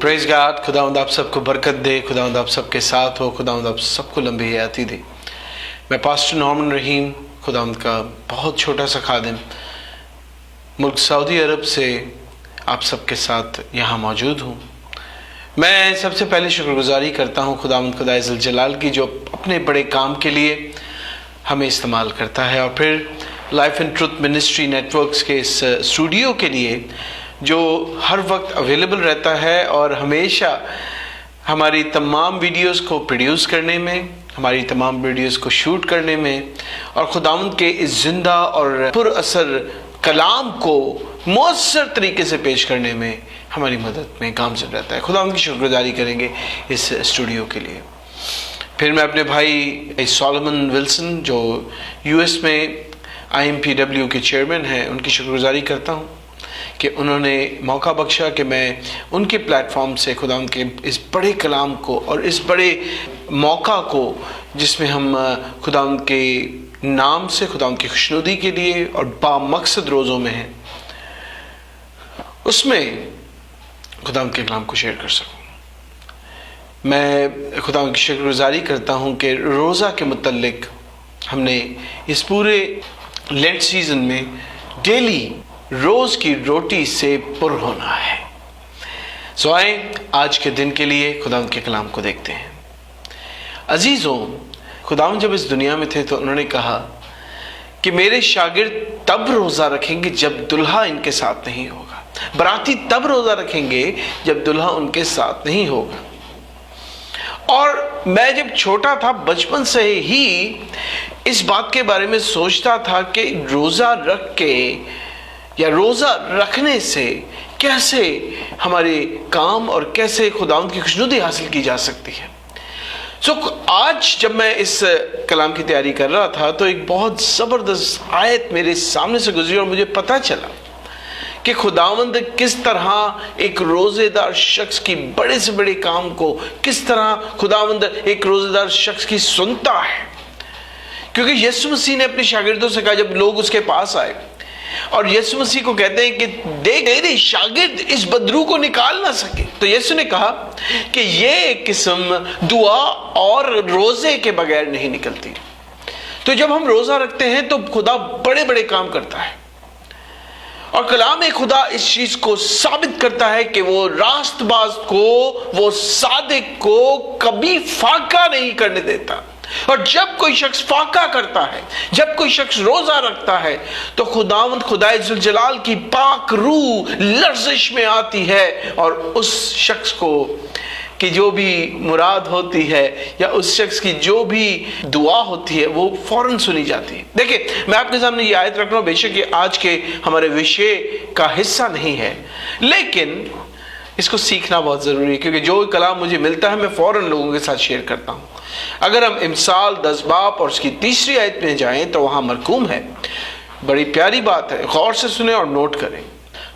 Praise God. खुदावंद आप सबको बरकत दे, खुदावंद आप सबके साथ हो, खुदावंद आप सबको लंबी हयाती दे। मैं पास्टर नॉर्मन रहीम, खुदावंद का बहुत छोटा सा खादिम, मुल्क सऊदी अरब से आप सबके साथ यहाँ मौजूद हूँ। मैं सबसे पहले शुक्रगुजारी करता हूँ खुदावंद खुदाए ज़ुल जलाल की, जो अपने बड़े काम के लिए हमें इस्तेमाल करता है, और फिर life and truth ministry networks के इस स्टूडियो के लिए जो हर वक्त अवेलेबल रहता है और हमेशा हमारी तमाम वीडियोस को प्रोड्यूस करने में, हमारी तमाम वीडियोस को शूट करने में, और खुदावंद के इस जिंदा और पुरअसर कलाम को मौसर तरीके से पेश करने में हमारी मदद में गामज़न रहता है। खुदावंद की शुक्रगुजारी करेंगे इस स्टूडियो के लिए। फिर मैं अपने भाई सोलोमन विल्सन, जो यूएस में IMPW के चेयरमैन हैं, उनकी शुक्रगुजारी करता हूँ कि उन्होंने मौका बख्शा कि मैं उनके प्लेटफॉर्म से खुदावंद के इस बड़े कलाम को और इस बड़े मौका को, जिसमें हम खुदावंद के नाम से, खुदावंद की खुशनुदी के लिए और बामकसद रोज़ों में हैं, उसमें खुदावंद के कलाम को शेयर कर सकूं। मैं खुदावंद की शुक्रगुजारी करता हूं कि रोज़ा के मुतल्लिक हमने इस पूरे लेंट सीजन में डेली रोज़ की रोटी से पुर होना है। सो आए आज के दिन के लिए खुदावंद के कलाम को देखते हैं। अजीज़ों, खुदावंद जब इस दुनिया में थे तो उन्होंने कहा कि मेरे शागिर्द तब रोज़ा रखेंगे जब दुल्हा इनके साथ नहीं होगा, बराती तब रोज़ा रखेंगे जब दुल्हा उनके साथ नहीं होगा। और मैं जब छोटा था, बचपन से ही इस बात के बारे में सोचता था कि रोज़ा रख के या रोज़ा रखने से कैसे हमारे काम और कैसे खुदावंद की खुशनुदी हासिल की जा सकती है। आज जब मैं इस कलाम की तैयारी कर रहा था तो एक बहुत ज़बरदस्त आयत मेरे सामने से गुजरी और मुझे पता चला कि खुदावंद किस तरह एक रोज़ेदार शख्स की बड़े से बड़े काम को, किस तरह खुदावंद एक रोज़ेदार शख्स की सुनता है। क्योंकि यीशु मसीह ने अपने शागिर्दों से कहा, जब लोग उसके पास आए और यीशु मसीह को कहते हैं कि देख तेरे शागिर्द इस बदरू को निकाल ना सके, तो यीशु ने कहा कि ये किस्म दुआ और रोज़े के बगैर नहीं निकलती। तो जब हम रोज़ा रखते हैं तो खुदा बड़े बड़े काम करता है, और कलाम खुदा इस चीज को साबित करता है कि वो रास्तबाज को, वो सादिक को कभी फाका नहीं करने देता। और जब कोई शख्स फाका करता है, जब कोई शख्स रोजा रखता है, तो खुदावंद खुदाए ज़ुल जलाल की पाक रूह लर्जिश में आती है और उस शख्स को कि जो भी मुराद होती है या उस शख्स की जो भी दुआ होती है वो फौरन सुनी जाती है। देखिए, मैं आपके सामने ये आयत रख रहा हूँ, बेशक ये आज के हमारे विषय का हिस्सा नहीं है, लेकिन इसको सीखना बहुत ज़रूरी है, क्योंकि जो कलाम मुझे मिलता है मैं फ़ौरन लोगों के साथ शेयर करता हूँ। अगर हम इमसाल 10 बाब और उसकी 3री आयत में जाएं तो वहाँ मरकूम है, बड़ी प्यारी बात है, गौर से सुने और नोट करें।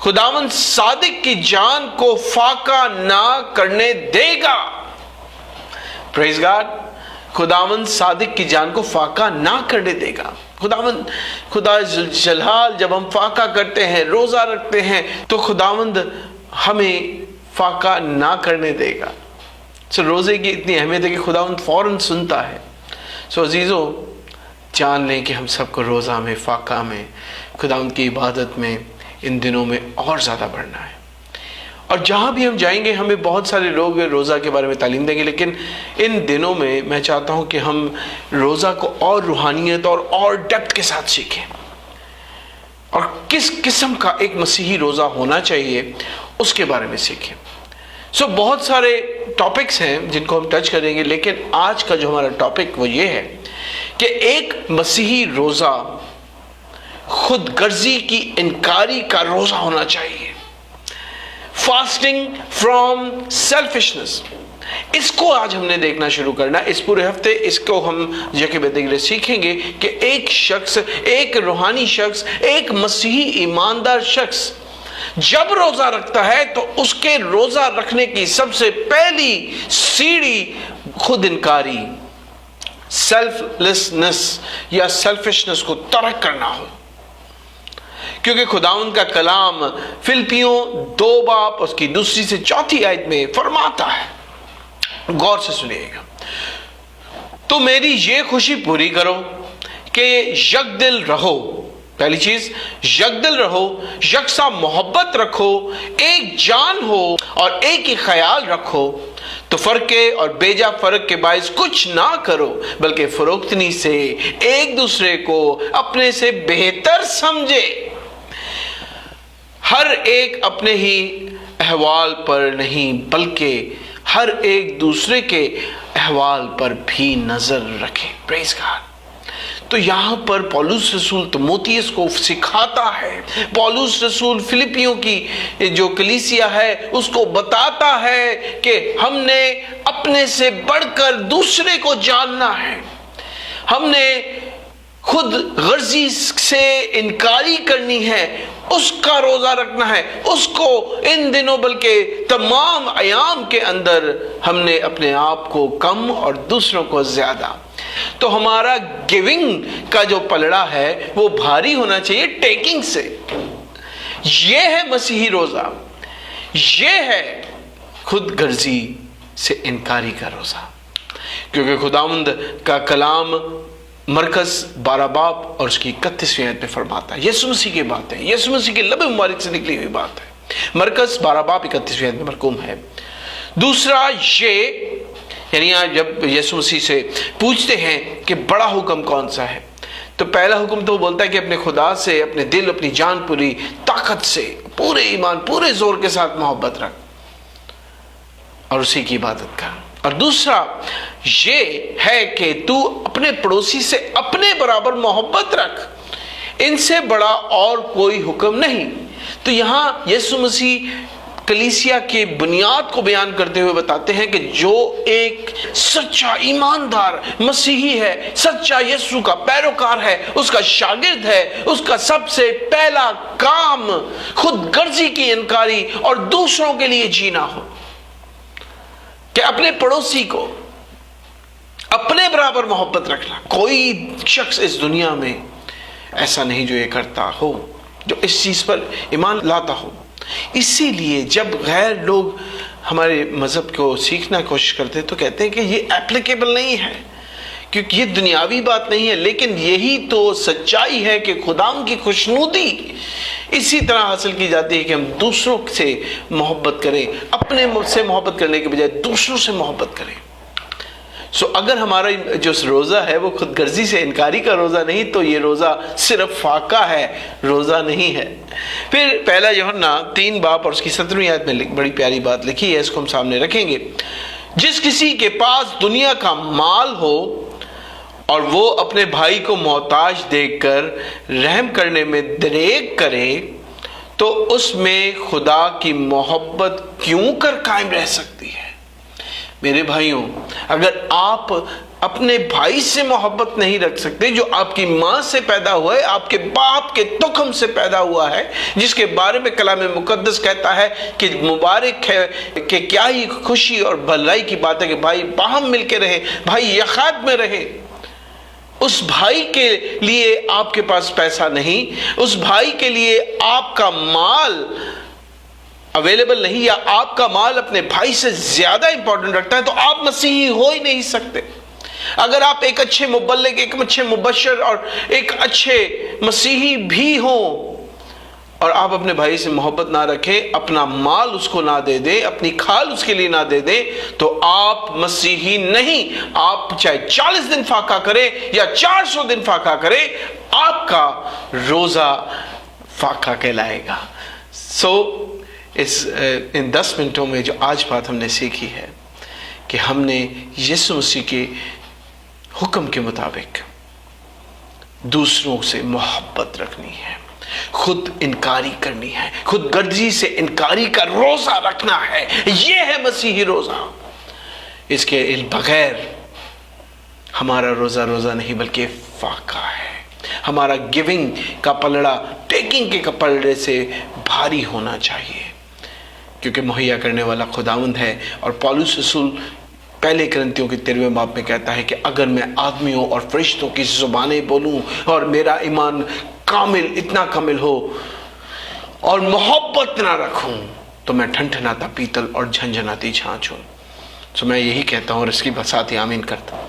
खुदावंद सादिक की जान को फाका ना करने देगा। Praise God. खुदावंद सादिक की जान को फाका ना करने देगा। खुदावंद खुदाए ज़ुल जलाल जब हम फाका करते हैं, रोज़ा रखते हैं, तो खुदावंद हमें फाका ना करने देगा। रोज़े की इतनी अहमियत है कि खुदावंद फ़ौरन सुनता है। अजीज़ों, जान लें कि हम सबको रोज़ा में, फाका में, खुदावंद की इबादत में इन दिनों में और ज़्यादा बढ़ना है। और जहाँ भी हम जाएंगे हमें बहुत सारे लोग रोज़ा के बारे में तालीम देंगे, लेकिन इन दिनों में मैं चाहता हूँ कि हम रोज़ा को और रूहानियत और डेप्थ के साथ सीखें, और किस किस्म का एक मसीही रोज़ा होना चाहिए उसके बारे में सीखें। बहुत सारे टॉपिक्स हैं जिनको हम टच करेंगे, लेकिन आज का जो हमारा टॉपिक वो ये है कि एक मसीही रोज़ा खुद गर्जी की इनकारी का रोज़ा होना चाहिए। फास्टिंग फ्रॉम सेल्फिशनेस, इसको आज हमने देखना शुरू करना। इस पूरे हफ्ते इसको हम जके बेदगले सीखेंगे कि एक शख्स, एक रूहानी शख्स, एक मसीही ईमानदार शख्स जब रोजा रखता है तो उसके रोजा रखने की सबसे पहली सीढ़ी खुद इनकारी, सेल्फलेसनेस या सेल्फिशनेस को तर्क करना हो। کیونکہ خداوند کا کلام فلپیوں 2 باب اس کی 2 سے 4 آیت میں فرماتا ہے، غور سے سنیے گا، تو میری یہ خوشی پوری کرو کہ یک دل رہو. پہلی چیز، یک دل رہو، یکساں محبت رکھو، ایک جان ہو اور ایک ہی خیال رکھو. تو فرقے اور بیجا فرق کے باعث کچھ نہ کرو، بلکہ فروختنی سے ایک دوسرے کو اپنے سے بہتر سمجھے. ہر ایک اپنے ہی احوال پر نہیں بلکہ ہر ایک دوسرے کے احوال پر بھی نظر رکھے. پریز گاڈ. تو یہاں پر پولس رسول تیموتھیوس کو سکھاتا ہے، پولس رسول فلپیوں کی جو کلیسیا ہے اس کو بتاتا ہے کہ ہم نے اپنے سے بڑھ کر دوسرے کو جاننا ہے. ہم نے خود غرضی سے انکاری کرنی ہے، اس کا روزہ رکھنا ہے. اس کو ان دنوں بلکہ تمام ایام کے اندر ہم نے اپنے آپ کو کم اور دوسروں کو زیادہ. تو ہمارا گیونگ کا جو پلڑا ہے وہ بھاری ہونا چاہیے ٹیکنگ سے. یہ ہے مسیحی روزہ، یہ ہے خود غرضی سے انکاری کا روزہ. کیونکہ خداوند کا کلام مرکز 12 باب اور اس کی 31ویں آیت میں فرماتا ہے، یسوع مسیح کی بات ہے، یسوع مسیح کے لب مبارک سے نکلی ہوئی بات ہے. مرکز 12 باب 31ویں آیت میں مرقوم ہے. دوسرا یہ، یعنی جب یسوع مسیح سے پوچھتے ہیں کہ بڑا حکم کون سا ہے، تو پہلا حکم تو وہ بولتا ہے کہ اپنے خدا سے اپنے دل اپنی جان پوری طاقت سے پورے ایمان پورے زور کے ساتھ محبت رکھ اور اسی کی عبادت کر. اور دوسرا یہ ہے کہ تو اپنے پڑوسی سے اپنے برابر محبت رکھ، ان سے بڑا اور کوئی حکم نہیں. تو یہاں یسوع مسیح کلیسیا کی بنیاد کو بیان کرتے ہوئے بتاتے ہیں کہ جو ایک سچا ایماندار مسیحی ہے، سچا یسوع کا پیروکار ہے، اس کا شاگرد ہے، اس کا سب سے پہلا کام خود غرضی کی انکاری اور دوسروں کے لیے جینا ہو، کہ اپنے پڑوسی کو اپنے برابر محبت رکھنا. کوئی شخص اس دنیا میں ایسا نہیں جو یہ کرتا ہو، جو اس چیز پر ایمان لاتا ہو. اسی لیے جب غیر لوگ ہمارے مذہب کو سیکھنا کوشش کرتے ہیں تو کہتے ہیں کہ یہ اپلیکیبل نہیں ہے، کیونکہ یہ دنیاوی بات نہیں ہے. لیکن یہی تو سچائی ہے کہ خداوند کی خوشنودی اسی طرح حاصل کی جاتی ہے کہ ہم دوسروں سے محبت کریں، اپنے سے محبت کرنے کے بجائے دوسروں سے محبت کریں. اگر ہمارا جو روزہ ہے وہ خود غرضی سے انکاری کا روزہ نہیں تو یہ روزہ صرف فاقہ ہے، روزہ نہیں ہے. پھر پہلا یوحنا 3 باب اور اس کی 17ویں آیت میں بڑی پیاری بات لکھی ہے، اس کو ہم سامنے رکھیں گے. جس کسی کے پاس دنیا کا مال ہو اور وہ اپنے بھائی کو محتاج دیکھ کر رحم کرنے میں دریغ کرے تو اس میں خدا کی محبت کیوں کر قائم رہ سکتی ہے. میرے بھائیوں، اگر آپ اپنے بھائی سے محبت نہیں رکھ سکتے جو آپ کی ماں سے پیدا ہوا ہے، آپ کے باپ کے تخم سے پیدا ہوا ہے، جس کے بارے میں کلام مقدس کہتا ہے کہ مبارک ہے کہ کیا ہی خوشی اور بھلائی کی بات ہے کہ بھائی باہم مل کے رہے، بھائی یخات میں رہے. اس بھائی کے لیے آپ کے پاس پیسہ نہیں، اس بھائی کے لیے آپ کا مال اویلیبل نہیں، یا آپ کا مال اپنے بھائی سے زیادہ امپورٹنٹ رکھتا ہے، تو آپ مسیحی ہو ہی نہیں سکتے. اگر آپ ایک اچھے مبلغ، ایک اچھے مبشر اور ایک اچھے مسیحی بھی ہوں اور آپ اپنے بھائی سے محبت نہ رکھیں، اپنا مال اس کو نہ دے دیں، اپنی کھال اس کے لیے نہ دے دیں، تو آپ مسیحی نہیں. آپ چاہے 40 دن فاقہ کریں یا 400 دن فاقہ کریں، آپ کا روزہ فاقہ کہلائے گا. ان 10 منٹوں میں جو آج بات ہم نے سیکھی ہے کہ ہم نے یسوع مسیح کے حکم کے مطابق دوسروں سے محبت رکھنی ہے، خود انکاری کرنی ہے، خود غرضی سے انکاری کا روزہ رکھنا ہے. یہ ہے مسیحی روزہ. اس کے بغیر ہمارا روزہ نہیں بلکہ فاقہ ہے. ہمارا گیونگ کا پلڑا ٹیکنگ کے پلڑے سے بھاری ہونا چاہیے، کیونکہ مہیا کرنے والا خداوند ہے. اور پولس رسول پہلے کرنتیوں کے 13ویں باب میں کہتا ہے کہ اگر میں آدمیوں اور فرشتوں کی زبانیں بولوں اور میرا ایمان کامل اتنا کامل ہو और मोहब्बत ना रखूं तो मैं ठनठनाता पीतल और झंझनाती छाछ हूं। तो मैं यही कहता हूं और इसकी साथ ही आमीन करता हूं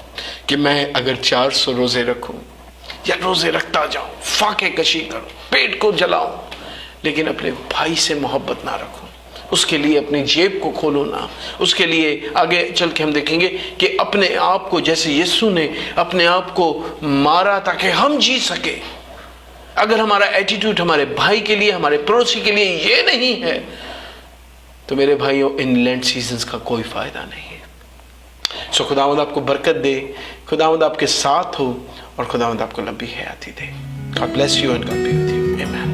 कि मैं अगर 400 रोजे रखूं या रोजे रखता जाऊं, फाके कशी करूं, पेट को जलाऊं, लेकिन अपने भाई से मोहब्बत ना रखूं, उसके लिए अपनी जेब को खोलो ना, उसके लिए आगे चल के हम देखेंगे कि अपने आप को, जैसे यीशु ने अपने आप को मारा ताकि हम जी सके, अगर हमारा एटीट्यूड हमारे भाई के लिए, हमारे पड़ोसी के लिए ये नहीं है, तो मेरे भाइयों इन लेंट सीजन्स का कोई फायदा नहीं है। सो खुदावंद आपको बरकत दे, खुदावंद आपके साथ हो और खुदावंद आपको लंबी हयाती दे। God bless you and God be with you. आमीन।